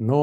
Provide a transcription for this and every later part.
9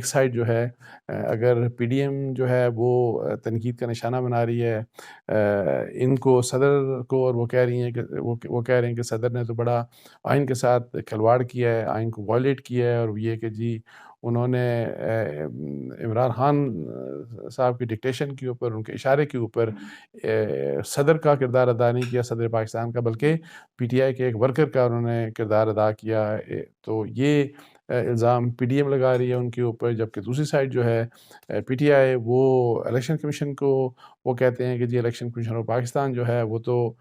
ایک سائڈ جو ہے اگر پی ڈی ایم جو ہے وہ تنقید کا نشانہ بنا رہی ہے ان کو صدر کو، اور وہ کہہ رہی ہیں کہ وہ کہہ رہے ہیں کہ صدر نے تو بڑا آئین کے ساتھ کھلواڑ کیا ہے، آئین کو وائلیٹ کیا ہے، اور یہ کہ جی انہوں نے عمران خان صاحب کی ڈکٹیشن کے اوپر، ان کے اشارے کے اوپر صدر کا کردار ادا نہیں کیا، صدر پاکستان کا، بلکہ پی ٹی آئی کے ایک ورکر کا انہوں نے کردار ادا کیا۔ تو یہ الزام پی ڈی ایم لگا رہی ہے ان کے اوپر، جبکہ دوسری سائڈ جو ہے پی ٹی آئی وہ الیکشن کمیشن کو وہ کہتے ہیں کہ جی الیکشن کمیشن آف پاکستان جو ہے وہ تو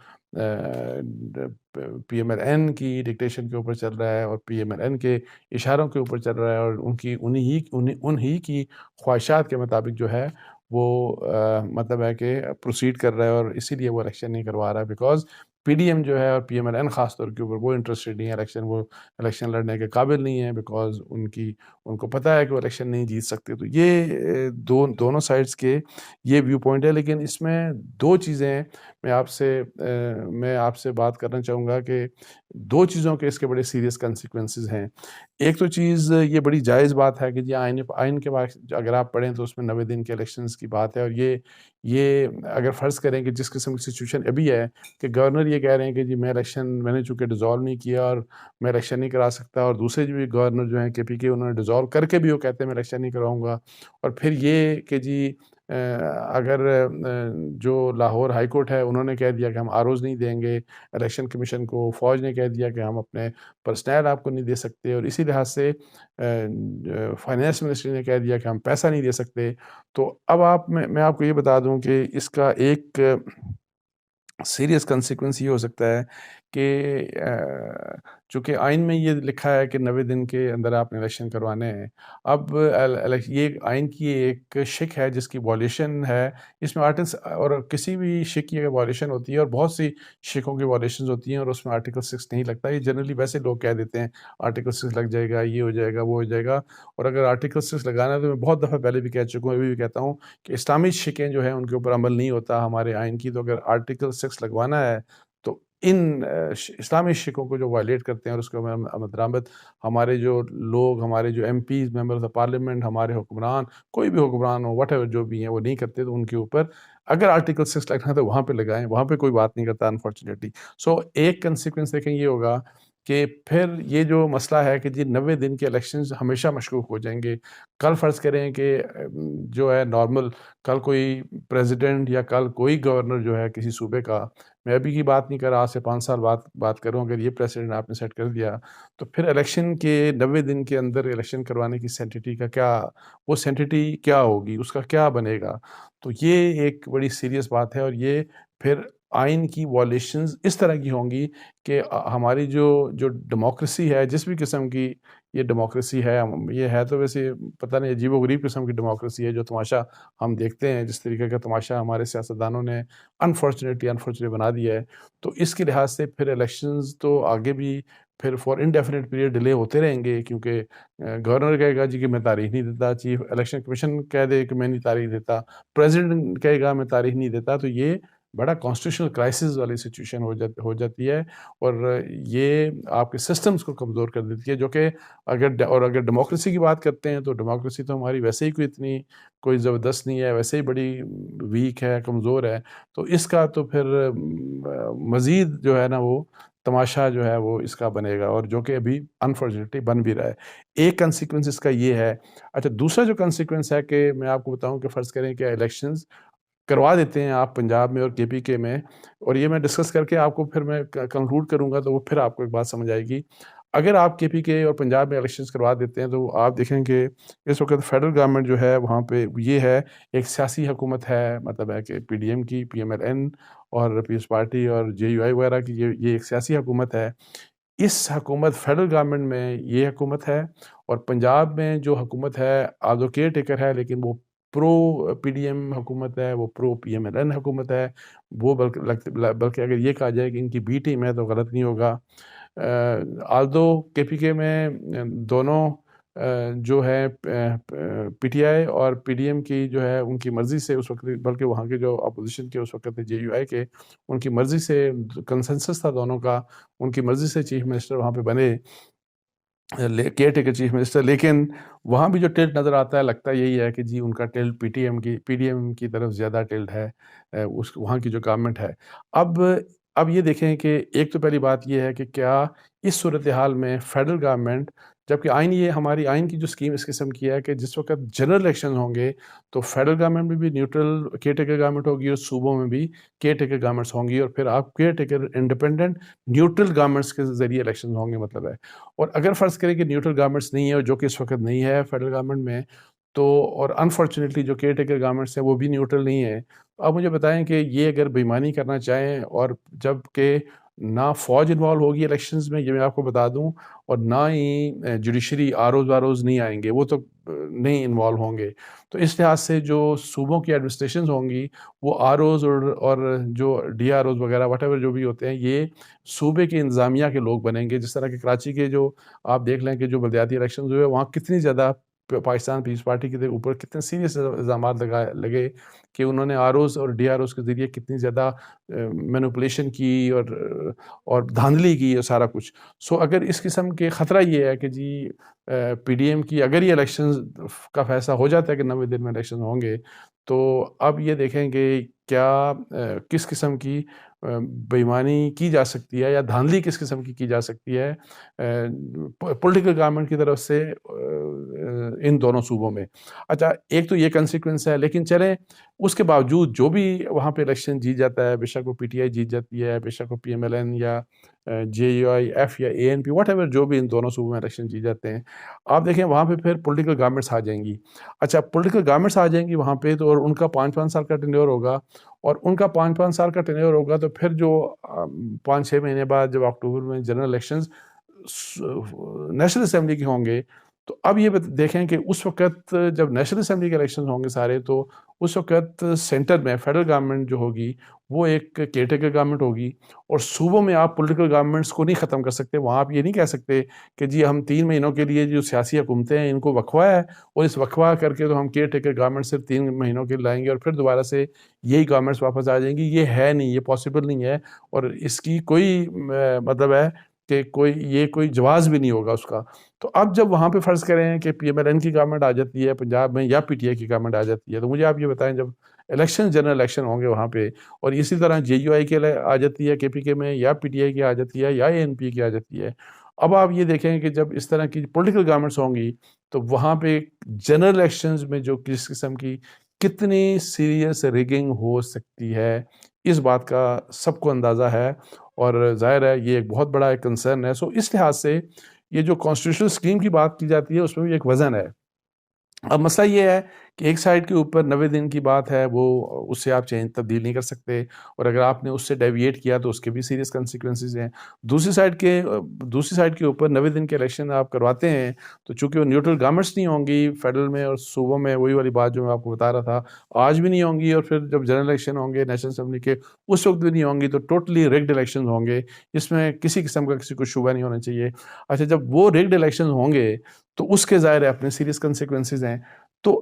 پی ایم ایل این کی ڈکٹیشن کے اوپر چل رہا ہے، اور پی ایم ایل این کے اشاروں کے اوپر چل رہا ہے، اور انہی کی خواہشات کے مطابق جو ہے وہ مطلب ہے کہ پروسیڈ کر رہا ہے، اور اسی لیے وہ الیکشن نہیں کروا رہا ہے، بیکاز پی ڈی ایم جو ہے اور پی ایم ایل این خاص طور کے اوپر وہ انٹرسٹڈ نہیں ہے وہ الیکشن لڑنے کے قابل نہیں ہے، بیکاز ان کو پتہ ہے کہ وہ الیکشن نہیں جیت سکتے۔ تو یہ دونوں سائڈز کے یہ ویو پوائنٹ ہے، لیکن اس میں دو چیزیں میں آپ سے بات کرنا چاہوں گا کہ دو چیزوں کے اس کے بڑے سیریس کنسیکوینسز ہیں۔ ایک تو چیز یہ بڑی جائز بات ہے کہ جی آئین کے بعد اگر آپ پڑھیں تو اس میں 90 دن کے الیکشنز کی بات ہے، اور یہ اگر فرض کریں کہ جس قسم کی سچویشن ابھی ہے کہ گورنر یہ کہہ رہے ہیں کہ جی میں نے چونکہ ڈیزالو نہیں کیا اور میں الیکشن نہیں کرا سکتا، اور دوسرے جو بھی گورنر جو ہیں کے پی کے انہوں نے ڈیزالو کر کے بھی وہ کہتے ہیں میں الیکشن نہیں کراؤں گا، اور پھر یہ کہ جی اگر جو لاہور ہائی کورٹ ہے انہوں نے کہہ دیا کہ ہم آروز نہیں دیں گے، الیکشن کمیشن کو فوج نے کہہ دیا کہ ہم اپنے پرسنل آپ کو نہیں دے سکتے، اور اسی لحاظ سے فائنانس منسٹری نے کہہ دیا کہ ہم پیسہ نہیں دے سکتے، تو اب میں آپ کو یہ بتا دوں کہ اس کا ایک سیریس کنسیکوینس یہ ہو سکتا ہے کہ چونکہ آئین میں یہ لکھا ہے کہ 90 دن کے اندر آپ نے الیکشن کروانے ہیں، اب یہ آئین کی ایک شک ہے جس کی وائلیشن ہے، اس میں آرٹیکل اور کسی بھی شک کی اگر وائلیشن ہوتی ہے، اور بہت سی شکوں کی وائلیشنز ہوتی ہیں اور اس میں آرٹیکل 6 نہیں لگتا، یہ جنرلی ویسے لوگ کہہ دیتے ہیں آرٹیکل 6 لگ جائے گا، یہ ہو جائے گا، وہ ہو جائے گا، اور اگر آرٹیکل 6 لگانا ہے تو میں بہت دفعہ پہلے بھی کہہ چکا ہوں، ابھی بھی کہتا ہوں کہ اسلامی شکیں جو ہیں ان کے اوپر عمل نہیں ہوتا ہمارے آئین کی، تو اگر آرٹیکل 6 لگوانا ہے تو ان اسلامی شکوں کو جو وائلیٹ کرتے ہیں اور اس کو درآمد ہمارے جو لوگ، ہمارے جو MPs, members of parliament, ہمارے حکمران، کوئی بھی حکمران ہو واٹ ایور جو بھی ہیں وہ نہیں کرتے، تو ان کے اوپر اگر آرٹیکل 6 لگنا ہے تو وہاں پہ لگائیں، وہاں پہ کوئی بات نہیں کرتا انفارچونیٹلی۔ ایک کنسیکوینس دیکھیں یہ ہوگا کہ پھر یہ جو مسئلہ ہے کہ جی 90 دن کے الیکشنز ہمیشہ مشکوک ہو جائیں گے۔ کل فرض کریں کہ جو ہے نارمل کل کوئی پریزیڈنٹ یا کل کوئی گورنر جو ہے کسی صوبے کا، میں ابھی کی بات نہیں کر رہا، آج سے 5 سال بات کروں، اگر یہ پریزیڈنٹ آپ نے سیٹ کر دیا تو پھر الیکشن کے 90 دن کے اندر الیکشن کروانے کی سینٹیٹی کا وہ سینٹیٹی کیا ہوگی، اس کا کیا بنے گا؟ تو یہ ایک بڑی سیریس بات ہے، اور یہ پھر آئین کی وائلیشنز اس طرح کی ہوں گی کہ ہماری جو ڈیموکریسی ہے، جس بھی قسم کی یہ ڈیموکریسی ہے، یہ ہے تو ویسے پتہ نہیں عجیب و غریب قسم کی ڈیموکریسی ہے، جو تماشا ہم دیکھتے ہیں، جس طریقے کا تماشا ہمارے سیاستدانوں نے انفارچونیٹلی بنا دیا ہے، تو اس کے لحاظ سے پھر الیکشنز تو آگے بھی پھر فار انڈیفینٹ پیریڈ ڈیلے ہوتے رہیں گے، کیونکہ گورنر کہے گا جی کہ میں تاریخ نہیں دیتا، چیف الیکشن کمیشن کہہ دے کہ میں نہیں تاریخ دیتا، پریزیڈنٹ کہے گا میں تاریخ نہیں دیتا، تو یہ بڑا کانسٹیٹیوشنل کرائسس والی سچویشن ہو جاتی ہے، اور یہ آپ کے سسٹمز کو کمزور کر دیتی ہے، جو کہ اگر ڈیموکریسی کی بات کرتے ہیں تو ڈیموکریسی تو ہماری ویسے ہی کوئی زبردست نہیں ہے، ویسے ہی بڑی ویک ہے، کمزور ہے، تو اس کا تو پھر مزید جو ہے نا وہ تماشا جو ہے وہ اس کا بنے گا، اور جو کہ ابھی انفارچونیٹلی بن بھی رہا ہے۔ ایک کنسیکوینس اس کا یہ ہے۔ اچھا، دوسرا جو کنسیکوینس ہے کہ میں آپ کو بتاؤں کہ فرض کریں کہ الیکشنز کروا دیتے ہیں آپ پنجاب میں اور کے پی کے میں، اور یہ میں ڈسکس کر کے آپ کو پھر میں کنکلوڈ کروں گا، تو وہ پھر آپ کو ایک بات سمجھ آئے گی۔ اگر آپ کے پی کے اور پنجاب میں الیکشنز کروا دیتے ہیں تو آپ دیکھیں کہ اس وقت فیڈرل گورنمنٹ جو ہے وہاں پہ یہ ہے، ایک سیاسی حکومت ہے، مطلب ہے کہ پی ڈی ایم کی، پی ایم ایل این اور پیپلز پارٹی اور جے یو آئی وغیرہ کی، یہ ایک سیاسی حکومت ہے۔ اس حکومت فیڈرل گورنمنٹ میں یہ حکومت ہے، اور پنجاب میں جو حکومت ہے آدھو کیئر ٹیکر ہے، لیکن وہ پرو پی ڈی ایم حکومت ہے، وہ پرو پی ایم ایل این حکومت ہے، وہ بلکہ اگر یہ کہا جائے کہ ان کی بی ٹیم ہے تو غلط نہیں ہوگا۔ آلدو کے پی کے میں دونوں جو ہے پی ٹی آئی اور پی ڈی ایم کی جو ہے ان کی مرضی سے اس وقت، بلکہ وہاں کے جو اپوزیشن کے اس وقت جے یو آئی کے، ان کی مرضی سے کنسنسس تھا دونوں کا، ان کی مرضی سے چیف منسٹر وہاں پہ بنے، کیئر ٹیکر چیف منسٹر، لیکن وہاں بھی جو ٹلٹ نظر آتا ہے لگتا یہی ہے کہ جی ان کا ٹلٹ پی ڈی ایم کی طرف زیادہ ٹلٹ ہے، اس وہاں کی جو گورنمنٹ ہے۔ اب اب یہ دیکھیں کہ ایک تو پہلی بات یہ ہے کہ کیا اس صورتحال میں فیڈرل گورنمنٹ، جبکہ آئین، یہ ہماری آئین کی جو اسکیم اس قسم کی ہے کہ جس وقت جنرل الیکشن ہوں گے تو فیڈرل گورنمنٹ میں بھی نیوٹرل کیئر ٹیکر گورنمنٹ ہوگی اور صوبوں میں بھی کیئر ٹیکر گورنمنٹس ہوں گی، اور پھر آپ care taker independent neutral governments کے ذریعے الیکشن ہوں گے مطلب ہے۔ اور اگر فرض کریں کہ نیوٹرل گورنمنٹس نہیں ہے، اور جو کہ اس وقت نہیں ہے فیڈرل گورنمنٹ میں، تو اور انفارچونیٹلی جو کیئر ٹیکر گورنمنٹس ہیں وہ بھی نیوٹرل نہیں ہے۔ آپ مجھے بتائیں کہ یہ اگر بےایمانی کرنا چاہیں، اور جب کہ نہ فوج انوالو ہوگی الیکشنز میں، یہ میں آپ کو بتا دوں، اور نہ ہی جوڈیشری آر اوز نہیں آئیں گے، وہ تو نہیں انوالو ہوں گے، تو اس لحاظ سے جو صوبوں کی ایڈمنسٹریشنز ہوں گی وہ آر اوز اور جو ڈی آر اوز وغیرہ واٹ ایور جو بھی ہوتے ہیں، یہ صوبے کے انتظامیہ کے لوگ بنیں گے۔ جس طرح کہ کراچی کے جو آپ دیکھ لیں کہ جو بلدیاتی الیکشنز ہوئے، وہاں کتنی زیادہ پاکستان پیپلز پارٹی کے اوپر کتنے سیریس الزامات لگے کہ انہوں نے آر اوز اور ڈی آر اوز کے ذریعے کتنی زیادہ مینوپولیشن کی اور دھاندلی کی اور سارا کچھ۔ سو اگر اس قسم کے خطرہ یہ ہے کہ جی پی ڈی ایم کی اگر یہ الیکشنز کا فیصلہ ہو جاتا ہے کہ 90 دن میں الیکشن ہوں گے، تو اب یہ دیکھیں کہ کیا کس قسم کی بےایمانی کی جا سکتی ہے یا دھاندلی کس قسم کی جا سکتی ہے پولیٹیکل گورنمنٹ کی طرف سے ان دونوں صوبوں میں۔ اچھا، ایک تو یہ کنسیکوینس ہے، لیکن چلیں اس کے باوجود جو بھی وہاں پہ الیکشن جیت جاتا ہے، بے شک وہ پی ٹی آئی جیت جاتی ہے، بے شک وہ پی ایم ایل این یا جے یو آئی ایف یا اے این پی واٹ ایور جو بھی ان دونوں صوبوں میں الیکشن جیت جاتے ہیں، آپ دیکھیں وہاں پہ پھر پولیٹیکل گورنمنٹس آ جائیں گی۔ اچھا، پولیٹیکل گورنمنٹس آ جائیں گی وہاں پہ تو، اور ان کا 5 سال کا ٹینیور ہوگا، اور ان کا 5 سال کا ٹینیور ہوگا تو پھر جو 5 6 مہینے بعد جب اکتوبر میں جنرل الیکشنز نیشنل اسمبلی کے ہوں گے، تو اب یہ دیکھیں کہ اس وقت جب نیشنل اسمبلی کے الیکشن ہوں گے سارے، تو اس وقت سینٹر میں فیڈرل گورنمنٹ جو ہوگی وہ ایک کیئر ٹیکر گورنمنٹ ہوگی، اور صوبوں میں آپ پولیٹیکل گورنمنٹس کو نہیں ختم کر سکتے۔ وہاں آپ یہ نہیں کہہ سکتے کہ جی ہم 3 مہینوں کے لیے جو سیاسی حکومتیں ہیں ان کو وقفہ ہے، اور اس وقفہ کر کے تو ہم کیئر ٹیکر گورنمنٹ صرف 3 مہینوں کے لائیں گے اور پھر دوبارہ سے یہی گورنمنٹس واپس آ جائیں گی۔ یہ ہے نہیں، یہ پاسبل نہیں ہے، اور اس کی کوئی مطلب ہے کہ کوئی جواز بھی نہیں ہوگا اس کا۔ تو اب جب وہاں پہ فرض کریں کہ پی ایم ایل این کی گورنمنٹ آ جاتی ہے پنجاب میں، یا پی ٹی آئی کی گورنمنٹ آ جاتی ہے، تو مجھے آپ یہ بتائیں جب جنرل الیکشن ہوں گے وہاں پہ، اور اسی طرح جے یو آئی کے آ جاتی ہے کے پی کے میں، یا پی ٹی آئی کی آ جاتی ہے، یا اے این پی کی آ جاتی ہے، اب آپ یہ دیکھیں کہ جب اس طرح کی پولیٹیکل گورنمنٹس ہوں گی تو وہاں پہ جنرل الیکشنز میں جو کس قسم کی کتنی سیریس ریگنگ ہو سکتی ہے، اس بات کا سب کو اندازہ ہے، اور ظاہر ہے یہ ایک بہت بڑا ایک کنسرن ہے۔ سو اس لحاظ سے یہ جو کانسٹیٹیوشنل اسکیم کی بات کی جاتی ہے اس میں بھی ایک وزن ہے۔ اب مسئلہ یہ ہے کہ ایک سائڈ کے اوپر 90 دن کی بات ہے، وہ اس سے آپ تبدیل نہیں کر سکتے، اور اگر آپ نے اس سے ڈیویٹ کیا تو اس کے بھی سیریس کنسیکوینسز ہیں۔ دوسری سائڈ کے اوپر 90 دن کے الیکشن آپ کرواتے ہیں تو چونکہ وہ نیوٹرل گورنمنٹس نہیں ہوں گی فیڈرل میں اور صوبوں میں، وہی والی بات جو میں آپ کو بتا رہا تھا، آج بھی نہیں ہوں گی، اور پھر جب جنرل الیکشن ہوں گے نیشنل اسمبلی کے اس وقت بھی نہیں ہوں گی، تو ٹوٹلی ریگڈ الیکشن ہوں گے، اس میں کسی قسم کا کسی کو شبہ نہیں ہونا چاہیے۔ اچھا، جب وہ ریگڈ الیکشن ہوں گے تو اس کے ظاہر ہے اپنے سیریس کنسیکوینسز ہیں۔ تو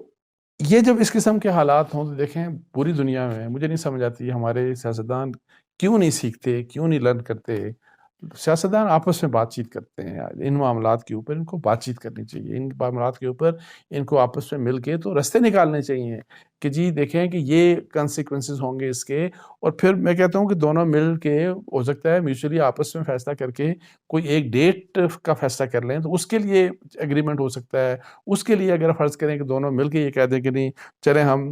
یہ جب اس قسم کے حالات ہوں تو دیکھیں پوری دنیا میں مجھے نہیں سمجھ آتی ہمارے سیاستدان کیوں نہیں سیکھتے، کیوں نہیں لرن کرتے۔ سیاستدان آپس میں بات چیت کرتے ہیں، ان معاملات کے اوپر ان کو بات چیت کرنی چاہیے، ان معاملات کے اوپر ان کو آپس میں مل کے تو رستے نکالنے چاہیے کہ جی دیکھیں کہ یہ کنسیکوینسز ہوں گے اس کے، اور پھر میں کہتا ہوں کہ دونوں مل کے ہو سکتا ہے میوچولی آپس میں فیصلہ کر کے کوئی ایک ڈیٹ کا فیصلہ کر لیں، تو اس کے لیے ایگریمنٹ ہو سکتا ہے۔ اس کے لیے اگر فرض کریں کہ دونوں مل کے یہ کہہ دیں کہ نہیں چلیں ہم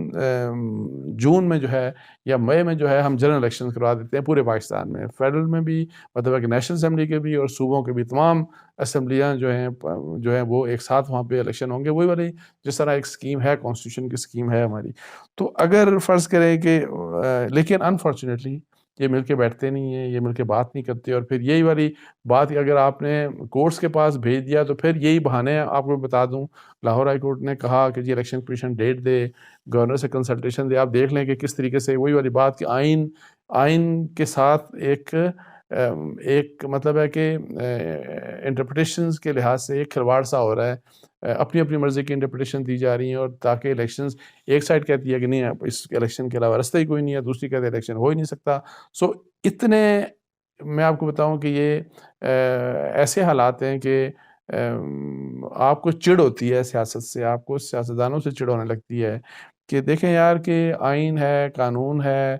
جون میں جو ہے یا مئی میں جو ہے ہم جنرل الیکشن کروا دیتے ہیں پورے پاکستان میں، فیڈرل میں بھی، مطلب ہے کہ نیشنل اسمبلی کے بھی اور صوبوں کے بھی تمام اسمبلیاں جو ہیں وہ ایک ساتھ وہاں پہ الیکشن ہوں گے، وہی والی جس طرح ایک اسکیم ہے، کانسٹیٹیوشن کی اسکیم ہے ہماری۔ تو اگر فرض کریں کہ لیکن انفارچونیٹلی یہ مل کے بیٹھتے نہیں ہیں، یہ مل کے بات نہیں کرتے، اور پھر یہی والی بات اگر آپ نے کورٹس کے پاس بھیج دیا تو پھر یہی بہانے آپ کو بتا دوں، لاہور ہائی کورٹ نے کہا کہ جی الیکشن کمیشن ڈیٹ دے، گورنر سے کنسلٹیشن دے۔ آپ دیکھ لیں کہ کس طریقے سے وہی والی بات کہ آئین کے ساتھ ایک مطلب ہے کہ انٹرپریٹیشنز کے لحاظ سے ایک کھلواڑ سا ہو رہا ہے، اپنی اپنی مرضی کی انٹرپریٹیشن دی جا رہی ہیں، اور تاکہ الیکشنز ایک سائڈ کہتی ہے کہ نہیں اس الیکشن کے علاوہ رستہ ہی کوئی نہیں ہے، دوسری کہتے ہیں الیکشن ہو ہی نہیں سکتا۔ سو اتنے میں آپ کو بتاؤں کہ یہ ایسے حالات ہیں کہ آپ کو چڑ ہوتی ہے سیاست سے، آپ کو سیاستدانوں سے چڑ ہونے لگتی ہے کہ دیکھیں یار کہ آئین ہے، قانون ہے،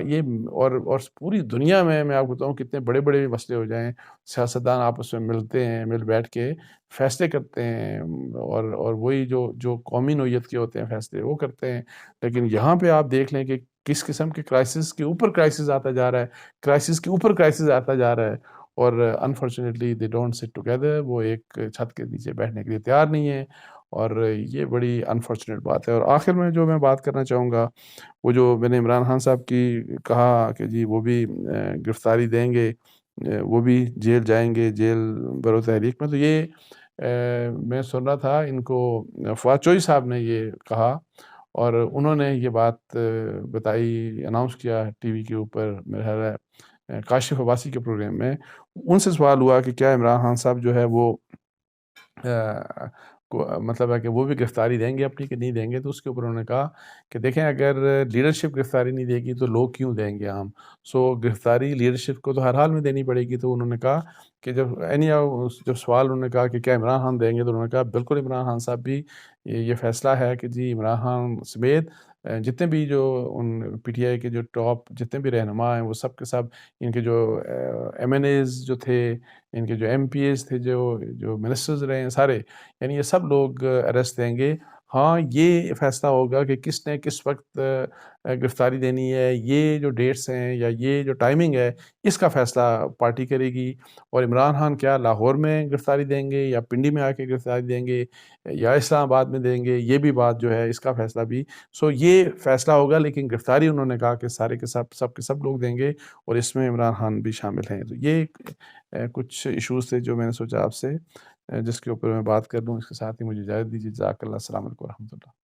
یہ اور پوری دنیا میں آپ کو بتاؤں کتنے بڑے بڑے بھی مسئلے ہو جائیں، سیاستدان آپس میں ملتے ہیں، مل بیٹھ کے فیصلے کرتے ہیں، اور وہی جو قومی نوعیت کے ہوتے ہیں فیصلے وہ کرتے ہیں۔ لیکن یہاں پہ آپ دیکھ لیں کہ کس قسم کے کرائسس کے اوپر کرائسس آتا جا رہا ہے، کرائسس کے اوپر کرائسس آتا جا رہا ہے، اور unfortunately they don't sit together, وہ ایک چھت کے نیچے بیٹھنے کے لیے تیار نہیں ہے، اور یہ بڑی انفارچونیٹ بات ہے۔ اور آخر میں جو میں بات کرنا چاہوں گا، وہ جو میں نے عمران خان صاحب کی کہا کہ جی وہ بھی گرفتاری دیں گے، وہ بھی جیل جائیں گے، جیل برو تحریک میں، تو یہ میں سن رہا تھا ان کو فواد چوہی صاحب نے یہ کہا، اور انہوں نے یہ بات بتائی، اناؤنس کیا ٹی وی کے اوپر، میرا خیال ہے کاشف عباسی کے پروگرام میں۔ ان سے سوال ہوا کہ کیا عمران خان صاحب جو ہے وہ مطلب ہے کہ وہ بھی گرفتاری دیں گے اپنی کہ نہیں دیں گے، تو اس کے اوپر انہوں نے کہا کہ دیکھیں اگر لیڈرشپ گرفتاری نہیں دے گی تو لوگ کیوں دیں گے عام، گرفتاری لیڈرشپ کو تو ہر حال میں دینی پڑے گی۔ تو انہوں نے کہا کہ جب سوال انہوں نے کہا کہ کیا عمران خان دیں گے، تو انہوں نے کہا بالکل عمران خان صاحب بھی، یہ فیصلہ ہے کہ جی عمران خان سمیت جتنے بھی جو ان پی ٹی آئی کے جو ٹاپ جتنے بھی رہنما ہیں وہ سب کے سب، ان کے جو ایم این ایز جو تھے، ان کے جو ایم پی ایز تھے، جو منسٹرز رہے ہیں سارے، یعنی یہ سب لوگ اریسٹ دیں گے۔ ہاں یہ فیصلہ ہوگا کہ کس نے کس وقت گرفتاری دینی ہے، یہ جو ڈیٹس ہیں یا یہ جو ٹائمنگ ہے، اس کا فیصلہ پارٹی کرے گی۔ اور عمران خان کیا لاہور میں گرفتاری دیں گے یا پنڈی میں آ کے گرفتاری دیں گے یا اسلام آباد میں دیں گے، یہ بھی بات جو ہے اس کا فیصلہ بھی یہ فیصلہ ہوگا، لیکن گرفتاری انہوں نے کہا کہ سارے کے سب کے سب لوگ دیں گے، اور اس میں عمران خان بھی شامل ہیں۔ تو یہ کچھ ایشوز تھے جو میں نے سوچا آپ سے جس کے اوپر میں بات کر لوں۔ اس کے ساتھ ہی مجھے اجازت دیجیے۔ جزاک اللہ، السلام علیکم و رحمۃ اللہ۔